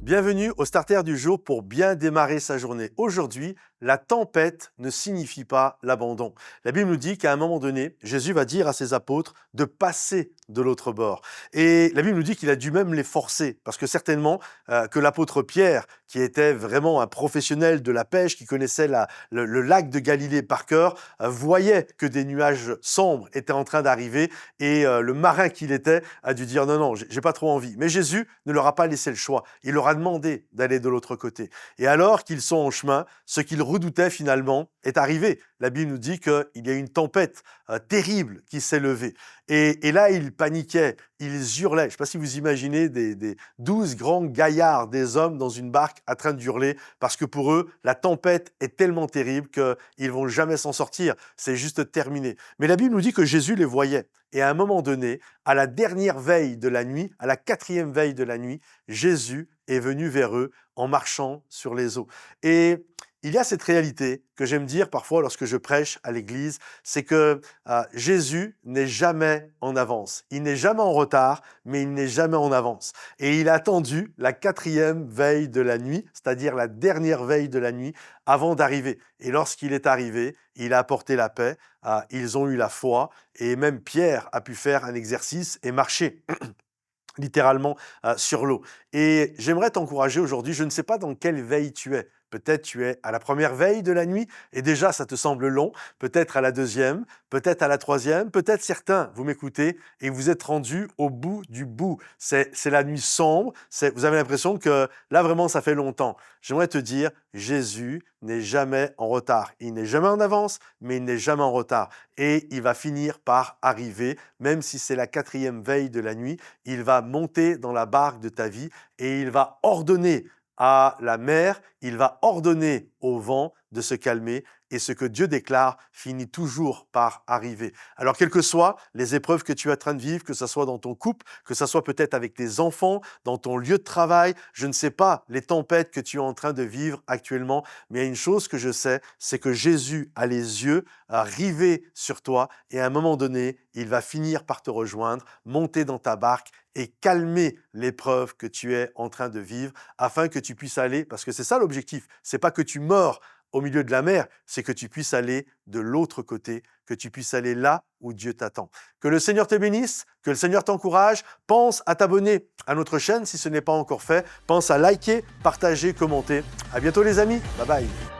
Bienvenue au starter du jour pour bien démarrer sa journée. Aujourd'hui, la tempête ne signifie pas l'abandon. La Bible nous dit qu'à un moment donné, Jésus va dire à ses apôtres de passer de l'autre bord. Et la Bible nous dit qu'il a dû même les forcer, parce que certainement que l'apôtre Pierre, qui était vraiment un professionnel de la pêche, qui connaissait le lac de Galilée par cœur, voyait que des nuages sombres étaient en train d'arriver et le marin qu'il était a dû dire non, j'ai pas trop envie. Mais Jésus ne leur a pas laissé le choix. Il leur a demandé d'aller de l'autre côté. Et alors qu'ils sont en chemin, ce qu'ils redoutaient finalement est arrivé. La Bible nous dit qu'il y a une tempête terrible qui s'est levée. Et là, ils paniquaient, ils hurlaient. Je ne sais pas si vous imaginez des 12 grands gaillards, des hommes dans une barque en train de hurler, parce que pour eux, la tempête est tellement terrible qu'ils ne vont jamais s'en sortir. C'est juste terminé. Mais la Bible nous dit que Jésus les voyait. Et à un moment donné, à la dernière veille de la nuit, à la 4e veille de la nuit, Jésus est venu vers eux en marchant sur les eaux. Et il y a cette réalité que j'aime dire parfois lorsque je prêche à l'église, c'est que Jésus n'est jamais en avance. Il n'est jamais en retard, mais il n'est jamais en avance. Et il a attendu la 4e veille de la nuit, c'est-à-dire la dernière veille de la nuit, avant d'arriver. Et lorsqu'il est arrivé, il a apporté la paix, ils ont eu la foi, et même Pierre a pu faire un exercice et marcher littéralement sur l'eau. Et j'aimerais t'encourager aujourd'hui, je ne sais pas dans quelle veille tu es. Peut-être tu es à la première veille de la nuit et déjà ça te semble long, peut-être à la 2e, peut-être à la 3e, peut-être certains, vous m'écoutez et vous êtes rendus au bout du bout. C'est la nuit sombre, vous avez l'impression que là vraiment ça fait longtemps. J'aimerais te dire, Jésus n'est jamais en retard. Il n'est jamais en avance, mais il n'est jamais en retard. Et il va finir par arriver, même si c'est la 4e veille de la nuit, il va monter dans la barque de ta vie et il va ordonner à la mer, il va ordonner au vent de se calmer et ce que Dieu déclare finit toujours par arriver. Alors, quelles que soient les épreuves que tu es en train de vivre, que ce soit dans ton couple, que ce soit peut-être avec tes enfants, dans ton lieu de travail, je ne sais pas les tempêtes que tu es en train de vivre actuellement, mais il y a une chose que je sais, c'est que Jésus a les yeux rivés sur toi et à un moment donné, il va finir par te rejoindre, monter dans ta barque et calmer l'épreuve que tu es en train de vivre afin que tu puisses aller, parce que c'est ça l'objectif, c'est pas que tu meurs au milieu de la mer, c'est que tu puisses aller de l'autre côté, que tu puisses aller là où Dieu t'attend. Que le Seigneur te bénisse, que le Seigneur t'encourage. Pense à t'abonner à notre chaîne si ce n'est pas encore fait. Pense à liker, partager, commenter. À bientôt les amis. Bye bye.